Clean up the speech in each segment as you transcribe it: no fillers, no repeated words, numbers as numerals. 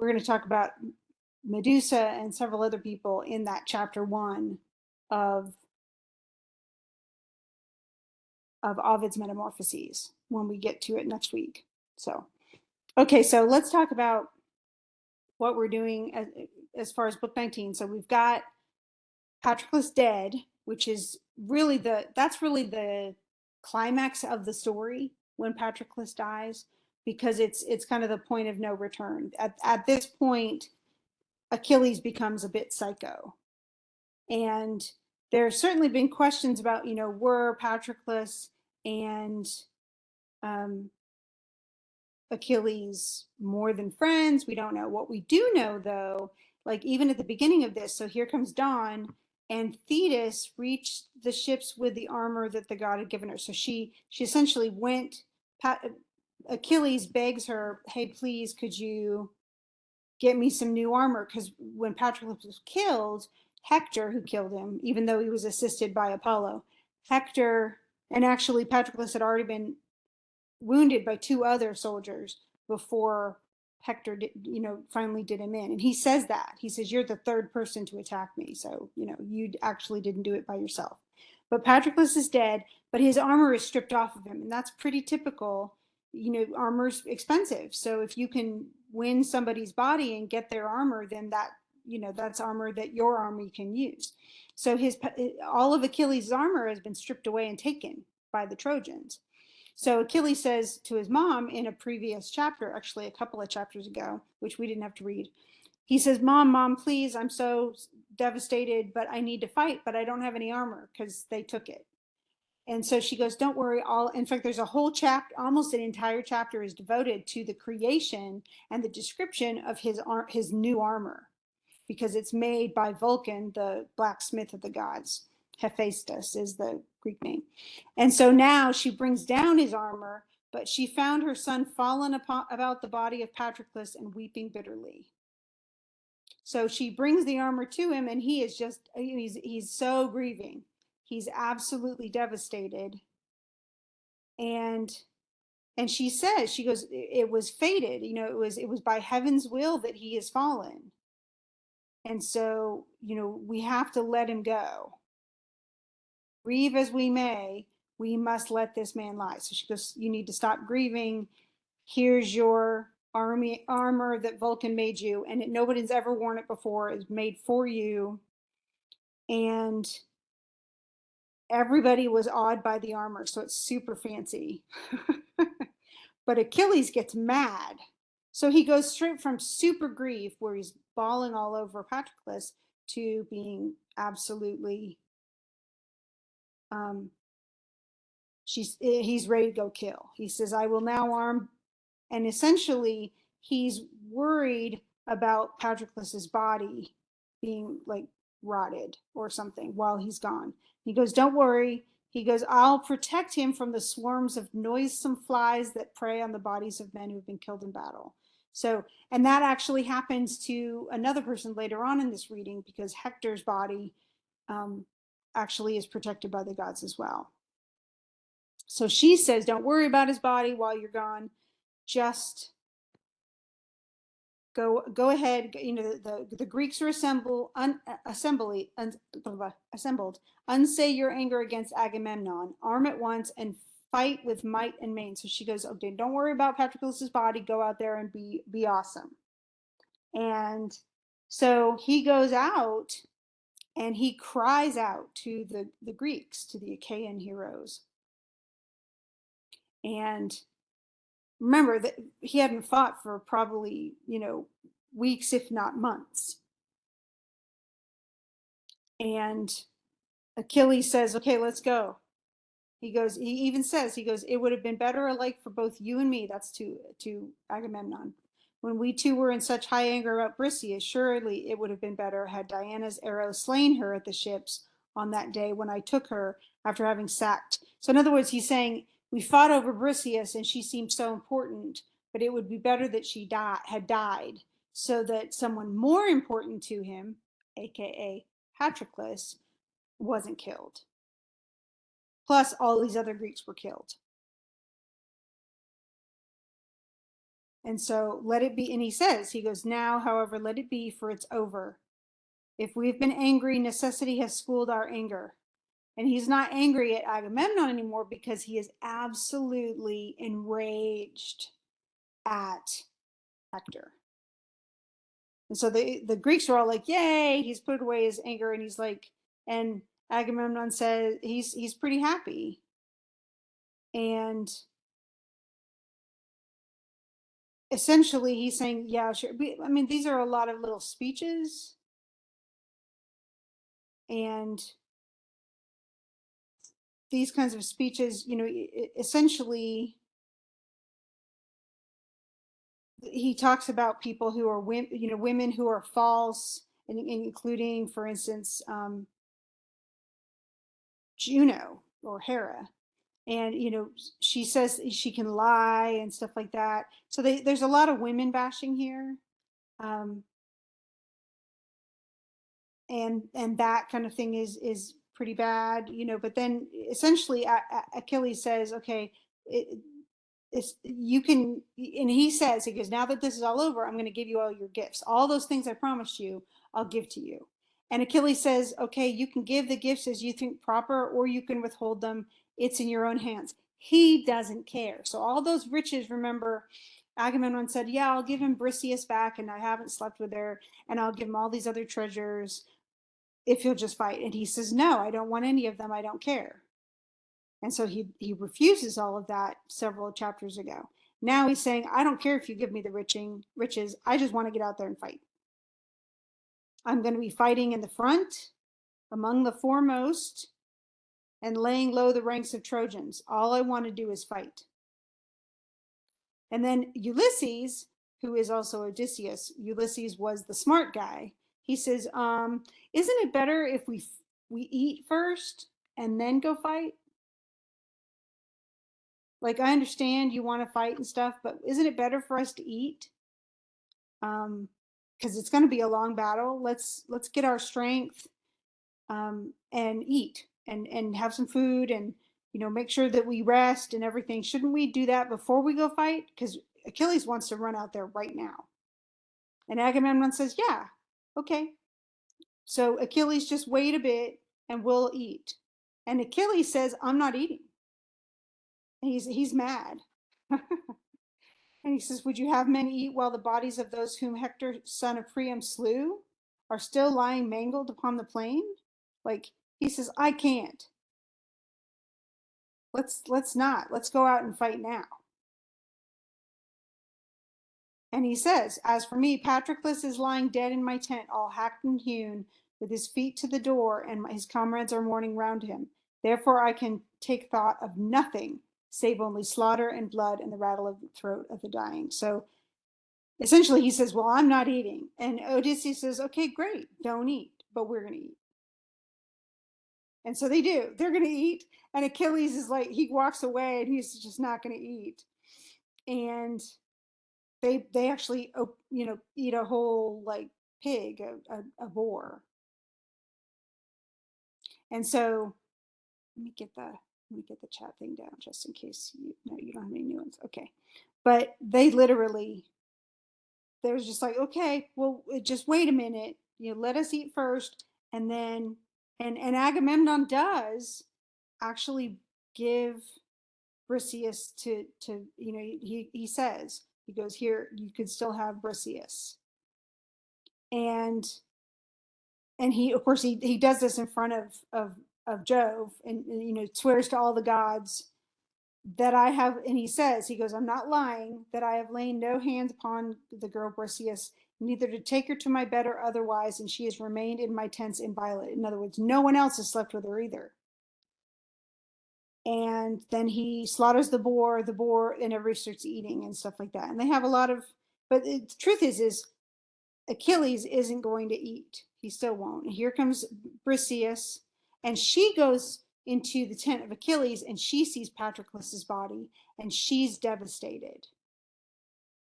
we're going to talk about Medusa and several other people in that chapter 1 of Ovid's Metamorphoses when we get to it next week. So, okay, so let's talk about what we're doing as far as book 19. So we've got Patroclus dead, which is really that's really the climax of the story when Patroclus dies, because it's kind of the point of no return. At this point, Achilles becomes a bit psycho. And there's certainly been questions about, were Patroclus and um, Achilles more than friends? We don't know. What we do know, though, like even at the beginning of this, so here comes dawn, and Thetis reached the ships with the armor that the god had given her. So she essentially went. Achilles begs her, "Hey, please, could you get me some new armor?" Because when Patroclus was killed, Hector, who killed him, even though he was assisted by Apollo, Hector, and actually Patroclus had already been wounded by 2 other soldiers before Hector finally did him in. And he says that. He says, "You're the third person to attack me. So, you actually didn't do it by yourself." But Patroclus is dead, but his armor is stripped off of him. And that's pretty typical. Armor's expensive. So if you can win somebody's body and get their armor, then that's armor that your army can use. So all of Achilles' armor has been stripped away and taken by the Trojans. So Achilles says to his mom in a previous chapter, actually a couple of chapters ago, which we didn't have to read, he says, Mom, please, I'm so devastated, but I need to fight, but I don't have any armor because they took it." And so she goes, "Don't worry, in fact, there's a whole chapter, almost an entire chapter is devoted to the creation and the description of his new armor, because it's made by Vulcan, the blacksmith of the gods. Hephaestus is the Greek name. And so now she brings down his armor, but she found her son fallen about the body of Patroclus and weeping bitterly. So she brings the armor to him, and he is he's so grieving. He's absolutely devastated. And she says, she goes, "It was fated, it was by heaven's will that he has fallen. And so, we have to let him go. Grieve as we may, we must let this man lie." So she goes, "You need to stop grieving. Here's your armor that Vulcan made you, and nobody's ever worn it before. It's made for you." And everybody was awed by the armor, so it's super fancy. But Achilles gets mad. So he goes straight from super grief, where he's bawling all over Patroclus, to being absolutely um, he's ready to go kill. He says, "I will now arm," and essentially he's worried about Patroclus's body being like rotted or something while he's gone. He goes, "Don't worry." He goes, "I'll protect him from the swarms of noisome flies that prey on the bodies of men who've been killed in battle." So, and that actually happens to another person later on in this reading, because Hector's body um, actually is protected by the gods as well. So she says, "Don't worry about his body while you're gone. Just go ahead." The Greeks are assembled. "Unsay your anger against Agamemnon. Arm at once and fight with might and main." So she goes, "Okay, don't worry about Patroclus's body. Go out there and be awesome." And so he goes out and he cries out to the Greeks, to the Achaean heroes. And remember that he hadn't fought for probably, weeks, if not months. And Achilles says, "Okay, let's go." He even says, "It would have been better alike for both you and me." That's to Agamemnon. "When we two were in such high anger about Briseis, surely it would have been better had Diana's arrow slain her at the ships on that day when I took her after having sacked." So in other words, he's saying, we fought over Briseis and she seemed so important, but it would be better that she had died, so that someone more important to him, aka Patroclus, wasn't killed. Plus, all these other Greeks were killed. And so let it be. And he says, he goes, now, however, let it be, for it's over. If we've been angry, necessity has schooled our anger. And he's not angry at Agamemnon anymore because he is absolutely enraged at Hector. And so the Greeks are all like, yay, he's put away his anger. And he's like, and Agamemnon says he's pretty happy. And essentially he's saying, yeah, sure. I mean, these are a lot of little speeches. And these kinds of speeches, essentially he talks about people who are women who are false, and including, for instance, Juno or Hera. And she says she can lie and stuff like that. So there's a lot of women bashing here. um, and that kind of thing is pretty bad. But then essentially Achilles says, okay, it, you can, and he says, he goes, now that this is all over, I'm going to give you all your gifts, all those things I promised you, I'll give to you. And Achilles says, okay, you can give the gifts as you think proper, or you can withhold them. It's in your own hands. He doesn't care. So all those riches, remember, Agamemnon said, yeah, I'll give him Briseis back, and I haven't slept with her, and I'll give him all these other treasures if he'll just fight. And he says, no, I don't want any of them, I don't care. And so he refuses all of that several chapters ago. Now he's saying, I don't care if you give me the riches, I just want to get out there and fight. I'm going to be fighting in the front, among the foremost, and laying low the ranks of Trojans. All I want to do is fight. And then Ulysses, who is also Odysseus, Ulysses was the smart guy. He says, isn't it better if we eat first and then go fight? Like, I understand you want to fight and stuff, but isn't it better for us to eat? Because it's going to be a long battle. Let's get our strength, and eat, and have some food, and make sure that we rest and everything. Shouldn't we do that before we go fight? Because Achilles wants to run out there right now. And Agamemnon says, yeah, okay. So Achilles, just wait a bit and we'll eat. And Achilles says, I'm not eating. And he's mad. And he says, would you have men eat while the bodies of those whom Hector, son of Priam, slew are still lying mangled upon the plain? Like, he says, I can't. Let's not. Let's go out and fight now. And he says, as for me, Patroclus is lying dead in my tent, all hacked and hewn, with his feet to the door, and his comrades are mourning round him. Therefore I can take thought of nothing save only slaughter and blood and the rattle of the throat of the dying. So essentially he says, well, I'm not eating. And Odysseus says, okay, great, don't eat, but we're going to eat. And so they do. They're going to eat. And Achilles is like, he walks away and he's just not going to eat. And they actually, eat a whole like pig, a boar. And so let me get the chat thing down just in case you don't have any new ones. Okay. But they literally, they was just like, okay, well, just wait a minute, let us eat first. And then, and Agamemnon does actually give Briseis to he says, he goes, here, you could still have Briseis. And he, of course, he does this in front of Jove, and swears to all the gods that I have, and he says, he goes, I'm not lying, that I have laid no hands upon the girl Briseis, neither to take her to my bed or otherwise, and she has remained in my tents inviolate. In other words, no one else has slept with her either. And then he slaughters the boar, and everybody starts eating and stuff like that. And they have a lot of, but the truth is Achilles isn't going to eat. He still won't. And here comes Briseis, and she goes into the tent of Achilles, and she sees Patroclus's body, and she's devastated.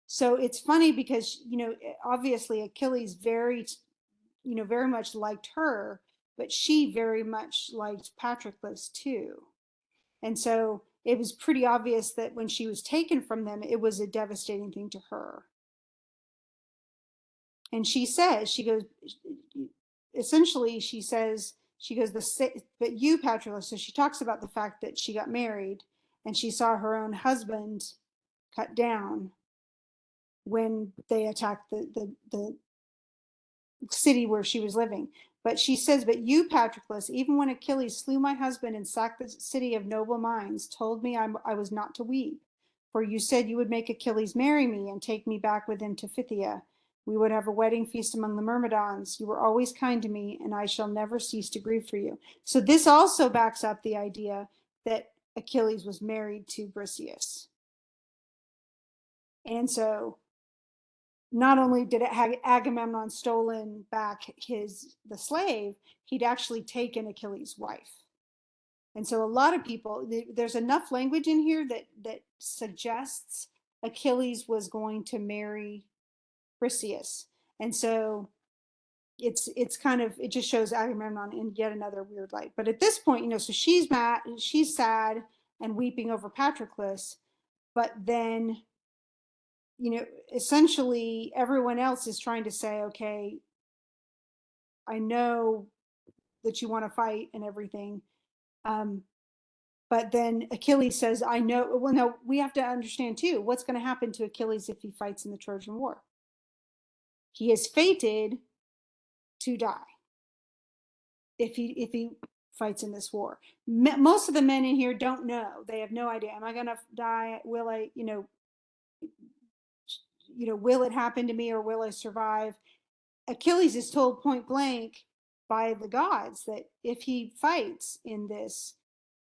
So it's funny because obviously Achilles very much liked her, but she very much liked Patroclus too. And so it was pretty obvious that when she was taken from them, it was a devastating thing to her. And she says, she goes, essentially, she says, she goes, but you, Patroclus, so she talks about the fact that she got married and she saw her own husband cut down when they attacked the city where she was living. But she says, but you, Patroclus, even when Achilles slew my husband and sacked the city of noble minds, told me I was not to weep. For you said you would make Achilles marry me and take me back with him to Phthia. We would have a wedding feast among the Myrmidons. You were always kind to me, and I shall never cease to grieve for you. So this also backs up the idea that Achilles was married to Briseis. And so not only did Agamemnon stolen back the slave, he'd actually taken Achilles' wife. And so a lot of people, there's enough language in here that suggests Achilles was going to marry Briseis. And so it's kind of, it just shows Agamemnon in yet another weird light. But at this point, so she's mad, she's sad and weeping over Patroclus, but then essentially everyone else is trying to say, okay, I know that you want to fight and everything. But then Achilles says, I know, well, no, we have to understand too, what's going to happen to Achilles if he fights in the Trojan War? He is fated to die if he fights in this war. Most of the men in here don't know. They have no idea. Am I going to die? Will I, will it happen to me or will I survive? Achilles is told point blank by the gods that if he fights in this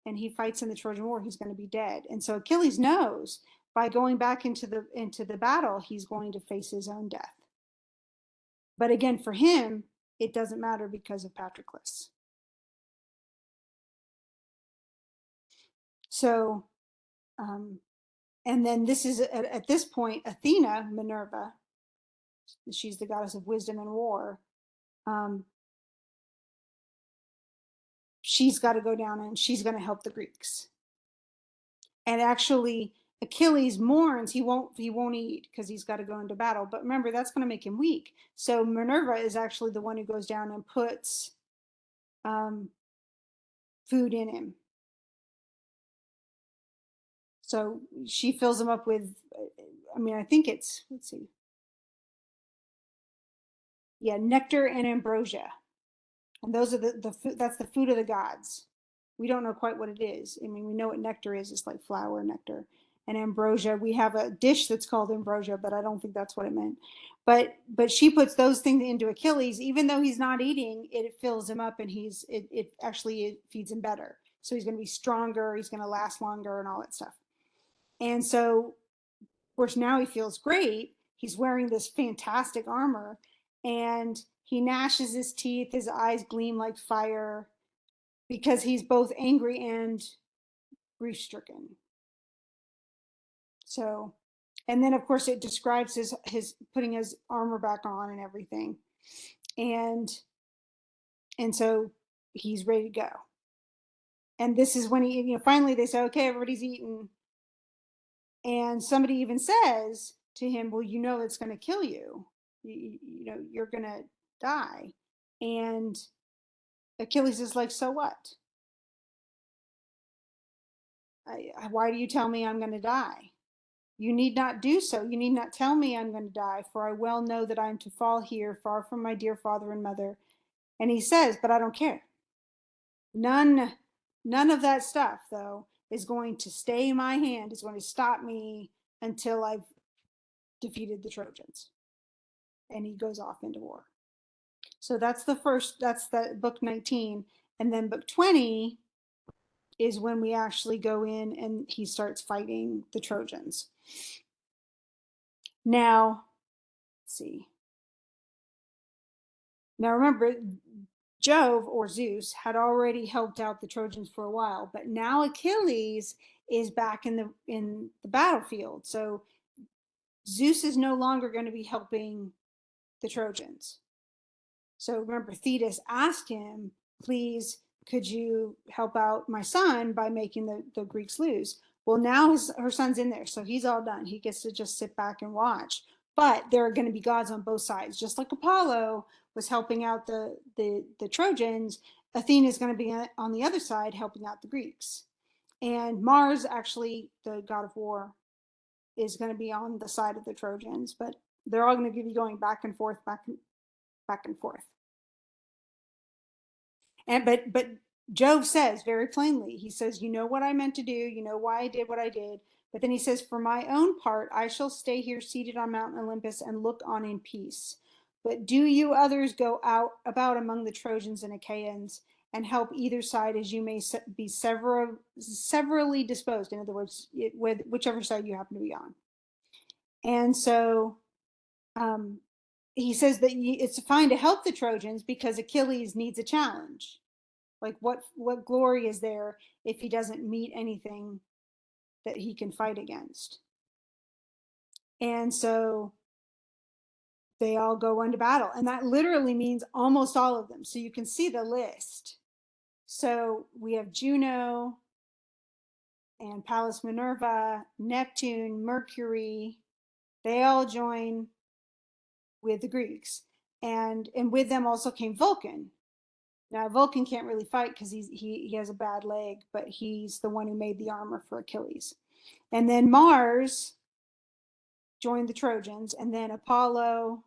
and he fights in the Trojan War, he's going to be dead. And so Achilles knows by going back into the battle, he's going to face his own death. But again, for him, it doesn't matter because of Patroclus. So, and then this is at this point, Athena, Minerva, she's the goddess of wisdom and war. She's got to go down and she's going to help the Greeks. And actually, Achilles mourns. He won't eat because he's got to go into battle. But remember, that's going to make him weak. So Minerva is actually the one who goes down and puts food in him. So she fills him up with, I think it's, let's see. Yeah, nectar and ambrosia. And those are that's the food of the gods. We don't know quite what it is. We know what nectar is. It's like flower nectar. And ambrosia, we have a dish that's called ambrosia, but I don't think that's what it meant. But she puts those things into Achilles, even though he's not eating, it fills him up and it actually feeds him better. So he's going to be stronger, he's going to last longer and all that stuff. And so, of course, now he feels great. He's wearing this fantastic armor and he gnashes his teeth, his eyes gleam like fire because he's both angry and grief stricken. So, and then of course it describes his putting his armor back on and everything. And so he's ready to go. And this is when he, finally they say, okay, everybody's eaten. And somebody even says to him, well, it's going to kill you. You're going to die. And Achilles is like, so what? Why do you tell me I'm going to die? You need not do so. You need not tell me I'm going to die, for I well know that I am to fall here, far from my dear father and mother. And he says, but I don't care. None of that stuff, though, is going to stay my hand, is going to stop me until I've defeated the Trojans. And he goes off into war. So that's the book 19. And then book 20 is when we actually go in and he starts fighting the Trojans. Now, let's see. Now remember, Jove or Zeus had already helped out the Trojans for a while, but now Achilles is back in the battlefield. So Zeus is no longer going to be helping the Trojans. So remember, Thetis asked him, please, could you help out my son by making the Greeks lose? Well, now her son's in there, so he's all done. He gets to just sit back and watch. But there are going to be gods on both sides, just like Apollo was helping out the Trojans. Athena is going to be on the other side helping out the Greeks, and Mars, actually the god of war, is going to be on the side of the Trojans. But they're all going to be going back and forth, back and forth. And but Jove says very plainly, he says, you know what I meant to do, you know why I did what I did. But then he says, for my own part, I shall stay here seated on Mount Olympus and look on in peace. But do you others go out about among the Trojans and Achaeans and help either side as you may be severally disposed. In other words, with whichever side you happen to be on. And so um, he says that it's fine to help the Trojans because Achilles needs a challenge. Like what glory is there if he doesn't meet anything that he can fight against? And so they all go into battle, and that literally means almost all of them. So you can see the list. So we have Juno and Pallas Minerva, Neptune, Mercury. They all join with the Greeks, and with them also came Vulcan. Now Vulcan can't really fight because he has a bad leg, but he's the one who made the armor for Achilles. And then Mars joined the Trojans, and then Apollo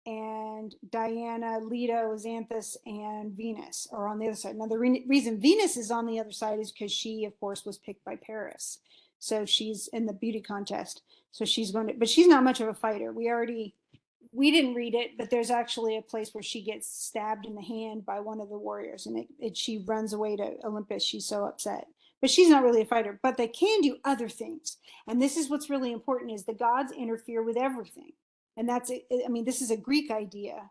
and Diana, Leto, Xanthus, and Venus are on the other side. Now, the reason Venus is on the other side is because she, of course, was picked by Paris. So she's in the beauty contest. So she's going to, but she's not much of a fighter. We didn't read it, but there's actually a place where she gets stabbed in the hand by one of the warriors, and she runs away to Olympus. She's so upset, but she's not really a fighter. But they can do other things, and this is what's really important: is the gods interfere with everything, and that's it. I mean, this is a Greek idea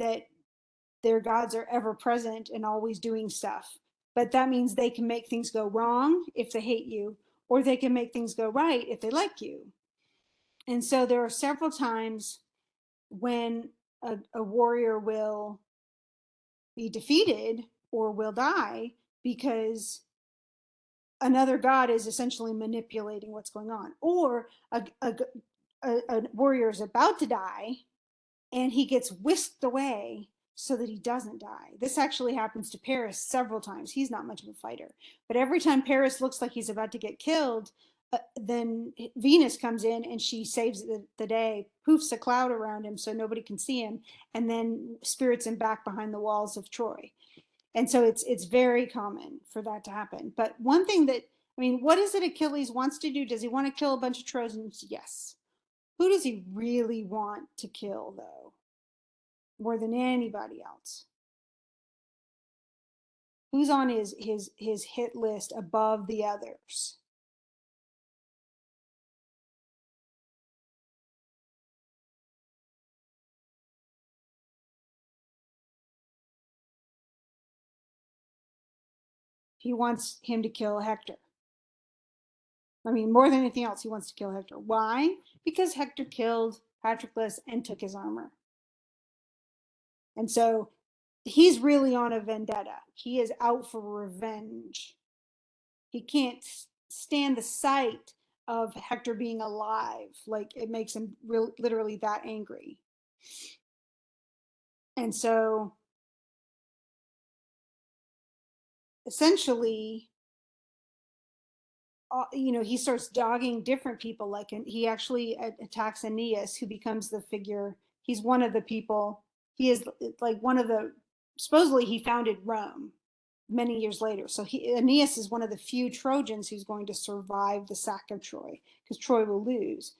that their gods are ever present and always doing stuff. But that means they can make things go wrong if they hate you, or they can make things go right if they like you. And so there are several times when a warrior will be defeated or will die because another god is essentially manipulating what's going on, or a warrior is about to die and he gets whisked away so that he doesn't die. This actually happens to Paris several times. He's not much of a fighter, but every time Paris looks like he's about to get killed, then Venus comes in and she saves the day, poofs a cloud around him so nobody can see him, and then spirits him back behind the walls of Troy. And so it's very common for that to happen. But one thing that, I mean, what is it Achilles wants to do? Does he want to kill a bunch of Trojans? Yes. Who does he really want to kill, though, more than anybody else? Who's on his hit list above the others? He wants him to kill Hector. I mean, more than anything else, he wants to kill Hector. Why? Because Hector killed Patroclus and took his armor. And so he's really on a vendetta. He is out for revenge. He can't stand the sight of Hector being alive. Like, it makes him literally that angry. And so essentially, he starts dogging different people. Like, and he actually attacks Aeneas, who becomes the figure. He's one of the people. He is like one of the. Supposedly, he founded Rome many years later. So Aeneas is one of the few Trojans who's going to survive the sack of Troy, because Troy will lose.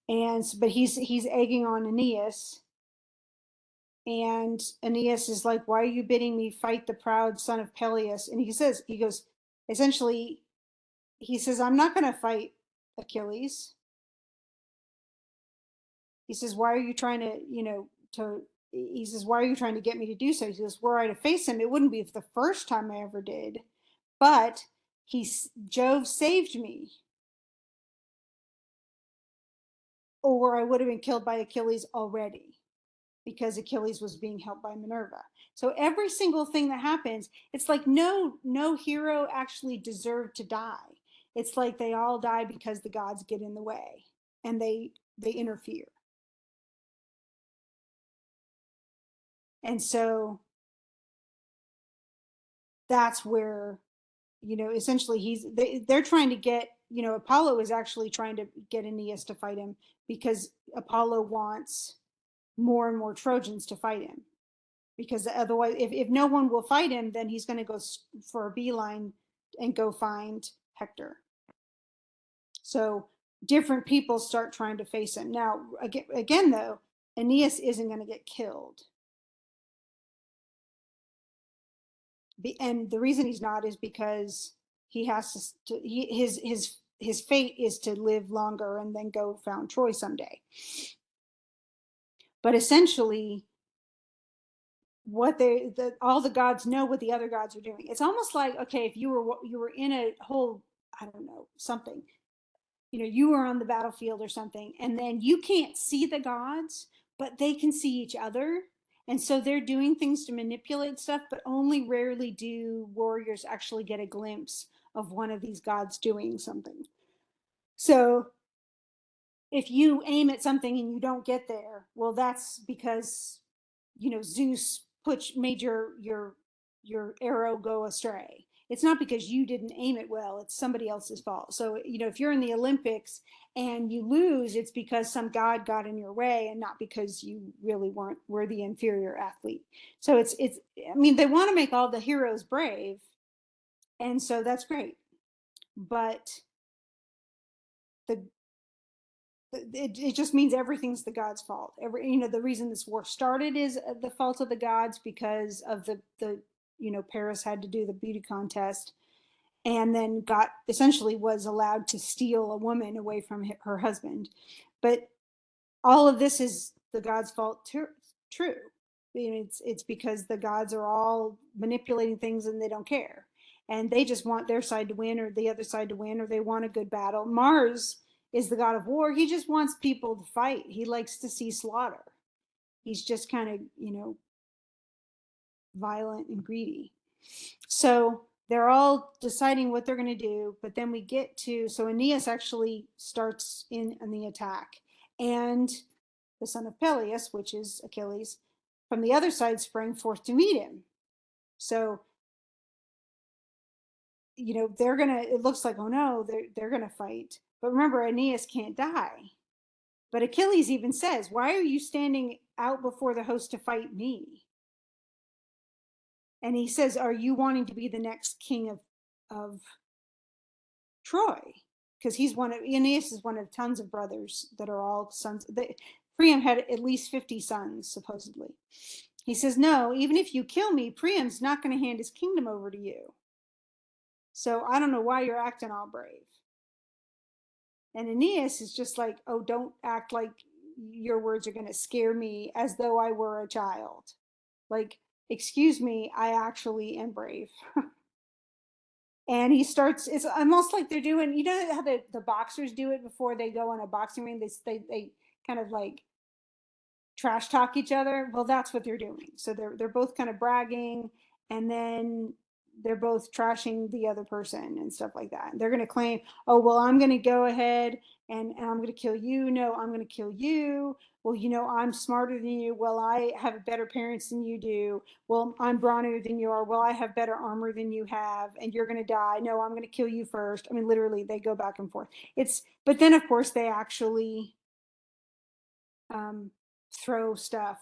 And but he's egging on Aeneas, and Aeneas is like, "Why are you bidding me fight the proud son of Peleus?" And he goes, essentially, he says, "I'm not going to fight Achilles." He says, "Why are you trying to, he says, "Why are you trying to get me to do so?" He says, "Were I to face him, it wouldn't be the first time I ever did, but Jove saved me, or I would have been killed by Achilles already, because Achilles was being helped by Minerva." So every single thing that happens, it's like no hero actually deserved to die. It's like they all die because the gods get in the way and they interfere. And so that's where, essentially they're trying to get, Apollo is actually trying to get Aeneas to fight him because Apollo wants more and more Trojans to fight him. Because otherwise, if no one will fight him, then he's going to go for a beeline and go find Hector. So different people start trying to face him. Now, again though, Aeneas isn't going to get killed. And the reason he's not is because he has his fate is to live longer and then go found Troy someday. But essentially, all the gods know what the other gods are doing. It's almost like, okay, if you were in a whole, I don't know, something, you were on the battlefield or something, and then you can't see the gods, but they can see each other. And so they're doing things to manipulate stuff, but only rarely do warriors actually get a glimpse of one of these gods doing something. So if you aim at something and you don't get there, well, that's because, Zeus made your arrow go astray. It's not because you didn't aim it well, it's somebody else's fault. So, if you're in the Olympics and you lose, it's because some god got in your way and not because you really were the inferior athlete. So I mean, they want to make all the heroes brave, and so that's great. But the it just means everything's the gods' fault. The reason this war started is the fault of the gods because of the Paris had to do the beauty contest, and then essentially was allowed to steal a woman away from her husband. But all of this is the gods' fault too. True. I mean, it's because the gods are all manipulating things and they don't care, and they just want their side to win or the other side to win, or they want a good battle. Mars is the god of war. He just wants people to fight. He likes to see slaughter. He's just kind of, violent and greedy. So they're all deciding what they're going to do, but then we get to, so Aeneas actually starts in the attack, and the son of Peleus, which is Achilles, from the other side sprang forth to meet him. So, it looks like, oh no, they're gonna fight. But remember, Aeneas can't die. But Achilles even says, why are you standing out before the host to fight me? And he says, are you wanting to be the next king of Troy? Because Aeneas is one of tons of brothers that are all sons. Priam had at least 50 sons, supposedly. He says, no, even if you kill me, Priam's not going to hand his kingdom over to you. So I don't know why you're acting all brave. And Aeneas is just like, oh, don't act like your words are going to scare me as though I were a child. Like, excuse me, I actually am brave. And he starts, it's almost like they're doing, how the boxers do it before they go on a boxing ring? They kind of like trash talk each other. Well, that's what they're doing. So they're both kind of bragging, and then they're both trashing the other person and stuff like that. They're going to claim, oh, well, I'm going to go ahead and I'm going to kill you. No, I'm going to kill you. Well, I'm smarter than you. Well, I have better parents than you do. Well, I'm brawnier than you are. Well, I have better armor than you have, and you're going to die. No, I'm going to kill you first. I mean, literally, they go back and forth. But then, of course, they actually um, throw stuff.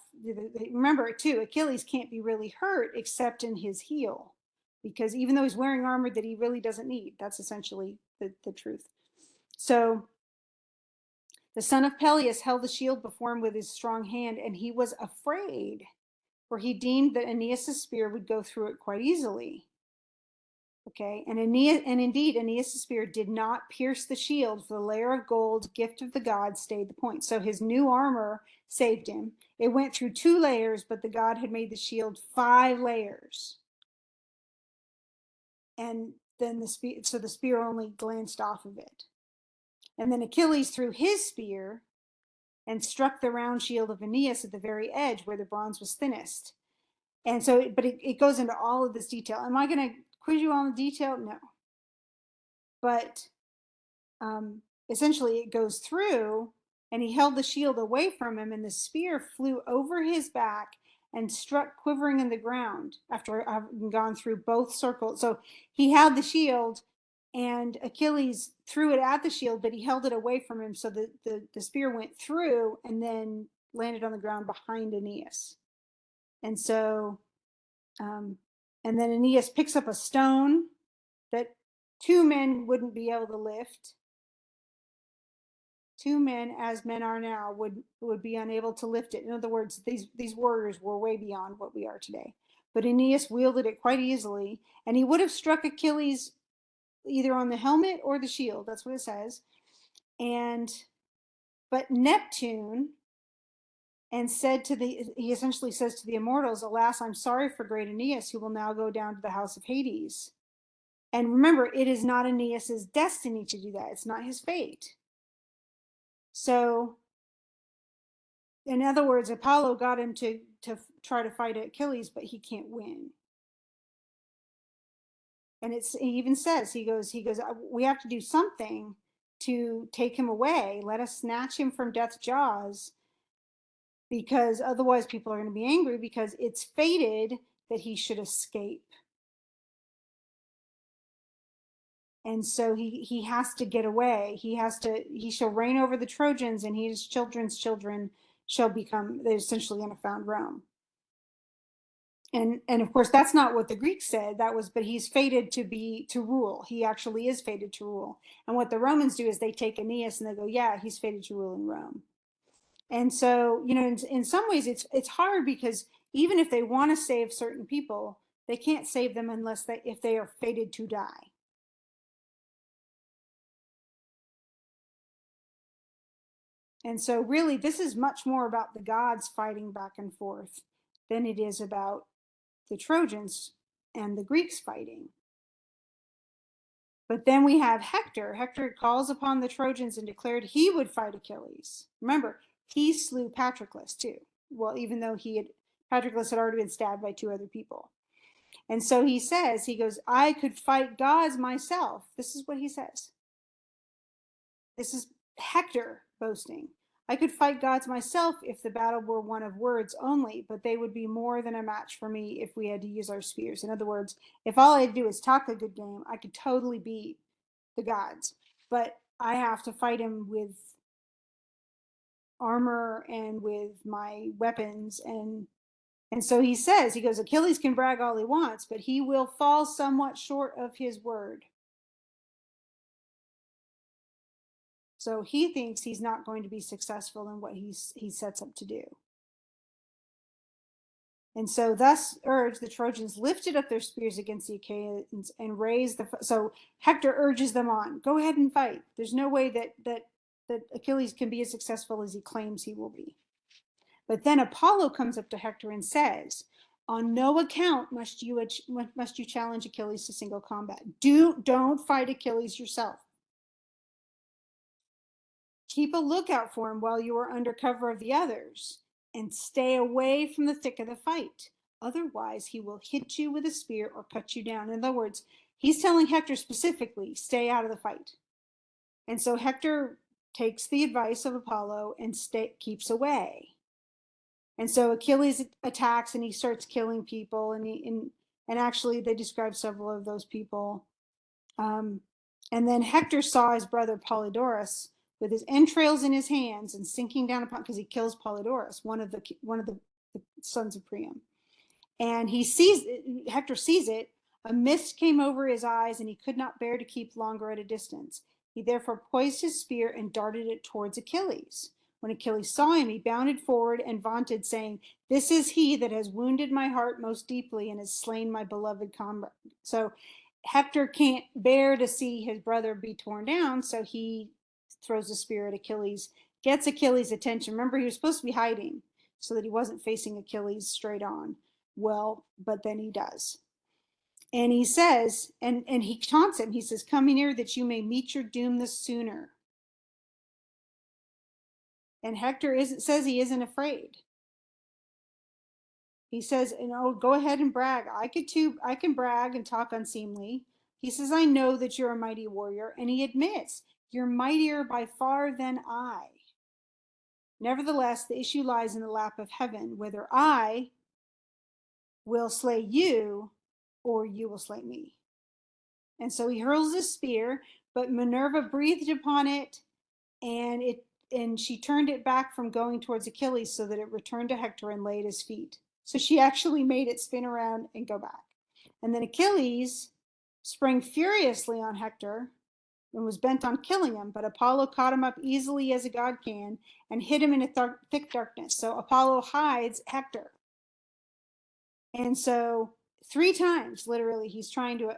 Remember too, Achilles can't be really hurt except in his heel, because even though he's wearing armor that he really doesn't need, that's essentially the truth. So the son of Peleus held the shield before him with his strong hand, and he was afraid, for he deemed that Aeneas' spear would go through it quite easily. Okay, and indeed, Aeneas' spear did not pierce the shield, for the layer of gold, gift of the gods, stayed the point. So his new armor saved him. It went through 2 layers, but the god had made the shield 5 layers. And then the spear only glanced off of it. And then Achilles threw his spear and struck the round shield of Aeneas at the very edge where the bronze was thinnest. And so, but it goes into all of this detail. Am I going to quiz you on the detail? No. But um, essentially it goes through, and he held the shield away from him, and the spear flew over his back and struck quivering in the ground after having gone through both circles. So he had the shield, and Achilles threw it at the shield, but he held it away from him, so the spear went through and then landed on the ground behind Aeneas. And so, um, and then Aeneas picks up a stone that two men wouldn't be able to lift. Two men, as men are now, would be unable to lift it. In other words, these warriors were way beyond what we are today. But Aeneas wielded it quite easily, and he would have struck Achilles either on the helmet or the shield. That's what it says. And but Neptune and said to he essentially says to the immortals, "Alas, I'm sorry for great Aeneas, who will now go down to the house of Hades." And remember, it is not Aeneas's destiny to do that. It's not his fate. So, in other words, Apollo got him to try to fight Achilles, but he can't win. And he even says, he goes, we have to do something to take him away. Let us snatch him from death's jaws, because otherwise people are going to be angry, because it's fated that he should escape. And so he has to get away. He shall reign over the Trojans, and his children's children shall become, they're essentially in a found realm. And of course that's not what the Greeks said. That was, but he's fated to rule. He actually is fated to rule. And what the Romans do is they take Aeneas and they go, yeah, he's fated to rule in Rome. And so, in some ways it's hard, because even if they want to save certain people, they can't save them unless if they are fated to die. And so really this is much more about the gods fighting back and forth than it is about the Trojans and the Greeks fighting. But then we have Hector. Hector calls upon the Trojans and declared he would fight Achilles. Remember, he slew Patroclus too. Well, even though Patroclus had already been stabbed by two other people. And so he goes, I could fight gods myself. This is what he says. This is Hector boasting. I could fight gods myself if the battle were one of words only, but they would be more than a match for me if we had to use our spears. In other words, if all I had to do is talk a good game, I could totally beat the gods. But I have to fight him with armor and with my weapons. And so he goes, Achilles can brag all he wants, but he will fall somewhat short of his word. So he thinks he's not going to be successful in what he sets up to do. And so thus urged, the Trojans lifted up their spears against the Achaeans and raised so Hector urges them on. Go ahead and fight. There's no way that Achilles can be as successful as he claims he will be. But then Apollo comes up to Hector and says, on no account must you challenge Achilles to single combat. Don't fight Achilles yourself. Keep a lookout for him while you are under cover of the others, and stay away from the thick of the fight. Otherwise, he will hit you with a spear or cut you down. In other words, he's telling Hector specifically, stay out of the fight. And so Hector takes the advice of Apollo and keeps away. And so Achilles attacks and he starts killing people, and actually they describe several of those people. And then Hector saw his brother Polydorus with his entrails in his hands and sinking down upon, because he kills Polydorus, one of the sons of Priam. And Hector sees it. A mist came over his eyes, and he could not bear to keep longer at a distance. He therefore poised his spear and darted it towards Achilles. When Achilles saw him, he bounded forward and vaunted, saying, this is he that has wounded my heart most deeply and has slain my beloved comrade. So Hector can't bear to see his brother be torn down, so he throws a spear at Achilles, gets Achilles' attention. Remember, he was supposed to be hiding so that he wasn't facing Achilles straight on. Well, but then he does. And he says, and he taunts him, he says, come near that you may meet your doom the sooner. And Hector says he isn't afraid. He says, go ahead and brag. I can brag and talk unseemly. He says, I know that you're a mighty warrior. And he admits, you're mightier by far than I. Nevertheless, the issue lies in the lap of heaven, whether I will slay you or you will slay me. And so he hurls his spear, but Minerva breathed upon it, and she turned it back from going towards Achilles so that it returned to Hector and lay at his feet. So she actually made it spin around and go back. And then Achilles sprang furiously on Hector and was bent on killing him, but Apollo caught him up easily as a god can and hid him in a thick darkness. So Apollo hides Hector. And so 3 times, literally, he's trying to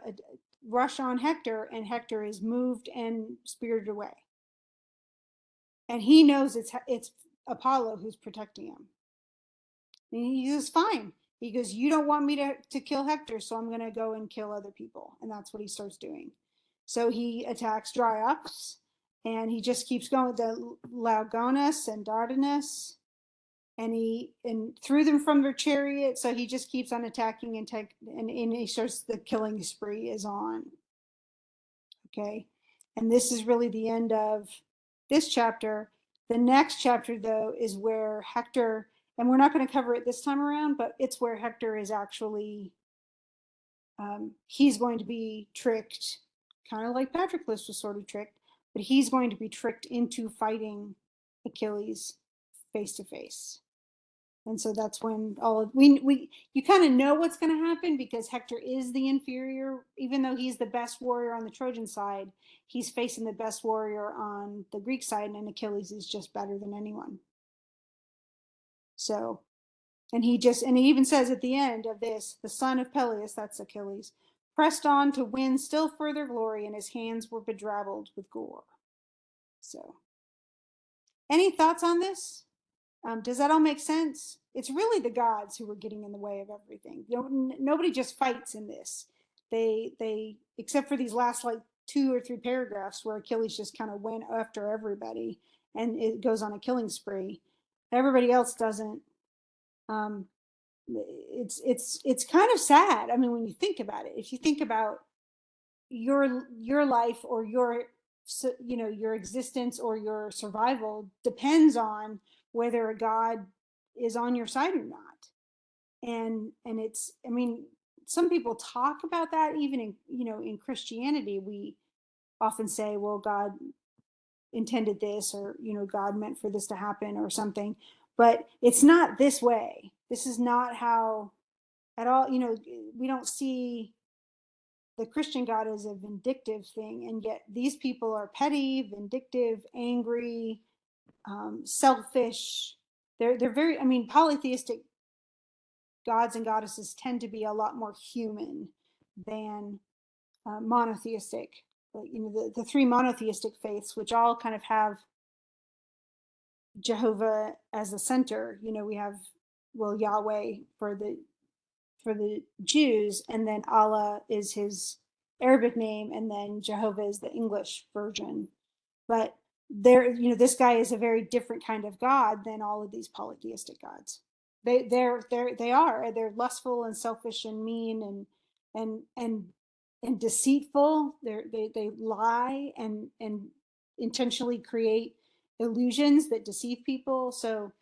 rush on Hector, and Hector is moved and spirited away. And he knows it's Apollo who's protecting him. And he goes, fine. He goes, you don't want me to kill Hector, so I'm going to go and kill other people. And that's what he starts doing. So he attacks Dryops, and he just keeps going with the Laogonus and Dardanus, and he threw them from their chariot. So he just keeps on attacking, and he starts, the killing spree is on. Okay. And this is really the end of this chapter. The next chapter, though, is where Hector, and we're not going to cover it this time around, but it's where Hector is actually, he's going to be tricked, kind of like Patroclus was sort of tricked, but he's going to be tricked into fighting Achilles face to face. And so that's when all of you kind of know what's going to happen, because Hector is the inferior, even though he's the best warrior on the Trojan side. He's facing the best warrior on the Greek side, and Achilles is just better than anyone. So, and he even says at the end of this, the son of Peleus, that's Achilles, pressed on to win still further glory, and his hands were bedrabbled with gore. So, any thoughts on this? Does that all make sense? It's really the gods who were getting in the way of everything. Nobody just fights in this. They except for these last like 2 or 3 paragraphs where Achilles just kind of went after everybody and it goes on a killing spree. Everybody else doesn't. It's kind of sad. I mean, when you think about it, if you think about your life or your existence or your survival depends on whether a god is on your side or not. And it's, I mean, some people talk about that even in Christianity. We often say, well, God intended this, or God meant for this to happen or something, but it's not this way. This is not how at all. We don't see the Christian God is a vindictive thing, and yet these people are petty, vindictive, angry, selfish. They're very. I mean, polytheistic gods and goddesses tend to be a lot more human than monotheistic. The 3 monotheistic faiths, which all kind of have Jehovah as the center. We have, well, Yahweh for the Jews, and then Allah is his Arabic name, and then Jehovah is the English version. But this guy is a very different kind of God than all of these polytheistic gods. They're lustful and selfish and mean and deceitful. They lie and intentionally create illusions that deceive people. So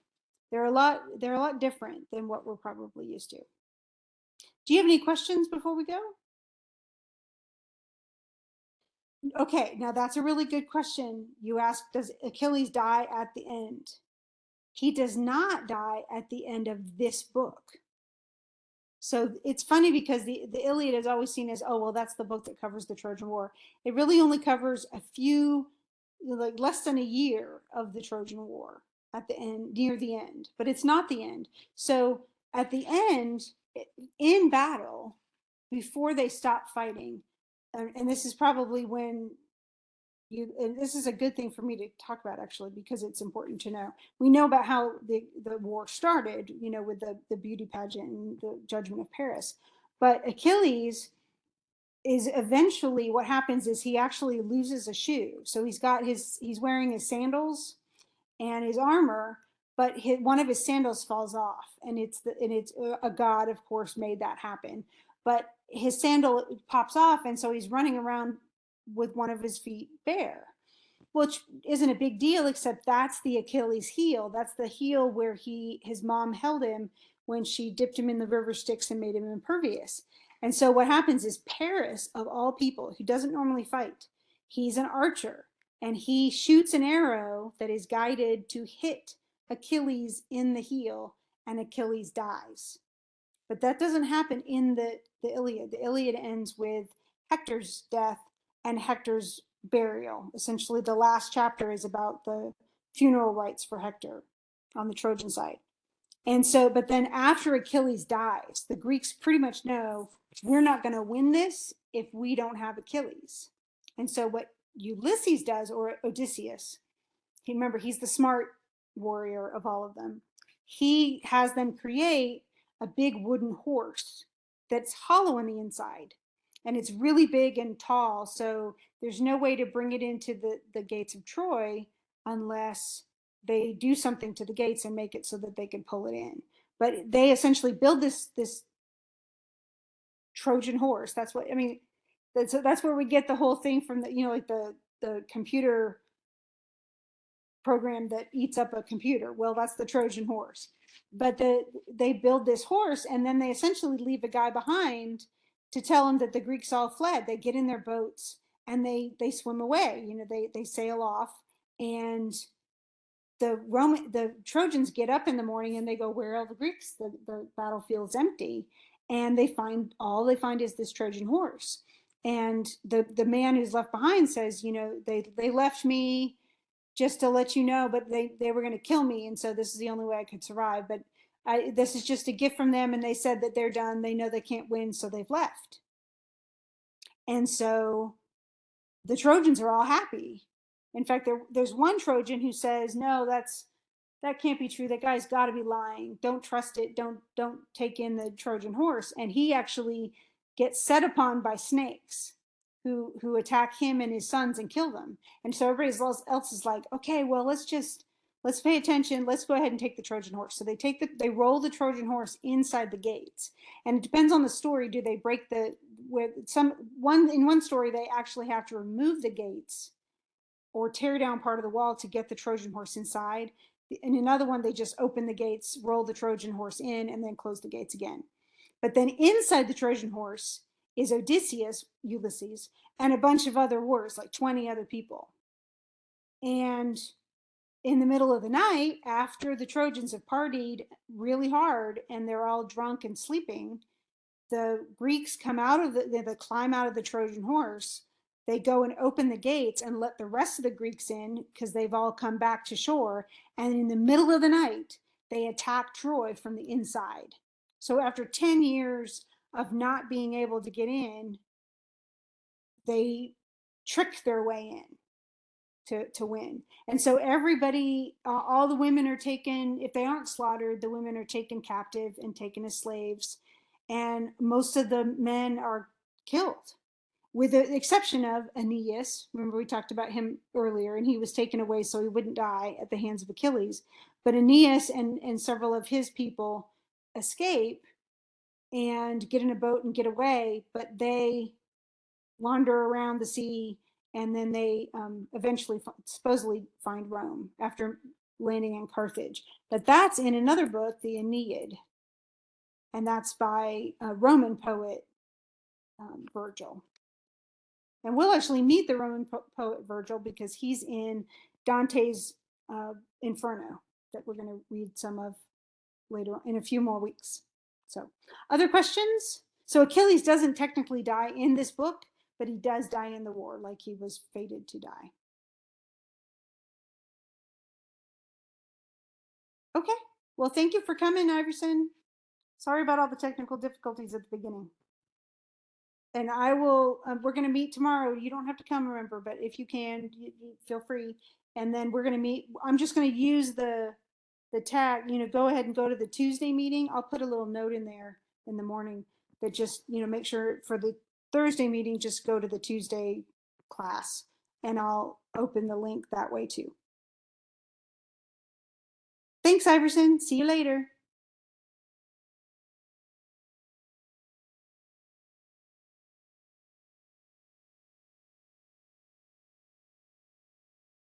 they're a lot different than what we're probably used to. Do you have any questions before we go? Okay, now that's a really good question. You asked, does Achilles die at the end? He does not die at the end of this book. So it's funny because the Iliad is always seen as, oh, well, that's the book that covers the Trojan War. It really only covers a few, like less than a year of the Trojan War at the end, near the end, but it's not the end. So at the end, in battle, before they stop fighting, and this is probably when and this is a good thing for me to talk about actually, because it's important to know. We know about how the war started, with the beauty pageant and the judgment of Paris, but Achilles is eventually, what happens is he actually loses a shoe. So he's wearing his sandals and his armor, but one of his sandals falls off, and it's a god, of course, made that happen. But his sandal pops off, and so he's running around with one of his feet bare. which isn't a big deal, except that's the Achilles heel. That's the heel where his mom held him when she dipped him in the river Styx and made him impervious. And so what happens is Paris, of all people, who doesn't normally fight, he's an archer, and he shoots an arrow that is guided to hit Achilles in the heel, and Achilles dies. But that doesn't happen in the Iliad. The Iliad ends with Hector's death and Hector's burial. Essentially, the last chapter is about the funeral rites for Hector on the Trojan side. And so, but then after Achilles dies, the Greeks pretty much know we're not going to win this if we don't have Achilles. And so, what Ulysses does, or Odysseus, remember, he's the smart warrior of all of them. He has them create a big wooden horse that's hollow on the inside. And it's really big and tall. So there's no way to bring it into the gates of Troy unless they do something to the gates and make it so that they can pull it in. But they essentially build this Trojan horse. That's what I mean. That's where we get the whole thing from, like the computer program that eats up a computer. Well, that's the Trojan horse. But they build this horse, and then they essentially leave a guy behind to tell him that the Greeks all fled. They get in their boats and they swim away. They sail off, and the Trojans get up in the morning and they go, "Where are all the Greeks? The battlefield's empty." And all they find is this Trojan horse. And the man who's left behind says, they left me just to let you know, but they were going to kill me, and so this is the only way I could survive. But this is just a gift from them, and they said that they're done. They know they can't win, so they've left. And so the Trojans are all happy. In fact, there's one Trojan who says, "No, that can't be true. That guy's got to be lying. Don't trust it. Don't take in the Trojan horse." And he actually gets set upon by snakes who attack him and his sons and kill them. And so everybody else is like, "Okay, well, let's pay attention. Let's go ahead and take the Trojan horse." So they roll the Trojan horse inside the gates. And it depends on the story. Do they break in one story they actually have to remove the gates or tear down part of the wall to get the Trojan horse inside. In another one, they just open the gates, roll the Trojan horse in, and then close the gates again. But then inside the Trojan horse is Ulysses, and a bunch of other warriors, like 20 other people. And in the middle of the night, after the Trojans have partied really hard and they're all drunk and sleeping, the Greeks come out of they climb out of the Trojan horse. They go and open the gates and let the rest of the Greeks in because they've all come back to shore. And in the middle of the night, they attack Troy from the inside. So after 10 years of not being able to get in, they trick their way in to win. And so everybody, all the women are taken, if they aren't slaughtered, the women are taken captive and taken as slaves. And most of the men are killed, with the exception of Aeneas. Remember, we talked about him earlier, and he was taken away so he wouldn't die at the hands of Achilles. But Aeneas and several of his people escape and get in a boat and get away, but they wander around the sea, and then they eventually supposedly find Rome after landing in Carthage. But that's in another book, the Aeneid, and that's by a Roman poet, Virgil. And we'll actually meet the Roman poet Virgil because he's in Dante's Inferno that we're going to read some of later in a few more weeks. So, other questions? So Achilles doesn't technically die in this book, but he does die in the war, like he was fated to die. Okay. Well, thank you for coming, Iverson. Sorry about all the technical difficulties at the beginning. And I will, we're going to meet tomorrow. You don't have to come, remember, but if you can, you feel free. And then we're going to meet. I'm just going to use the tag, go ahead and go to the Tuesday meeting. I'll put a little note in there in the morning that just, make sure for the Thursday meeting, just go to the Tuesday class, and I'll open the link that way too. Thanks, Iverson. See you later.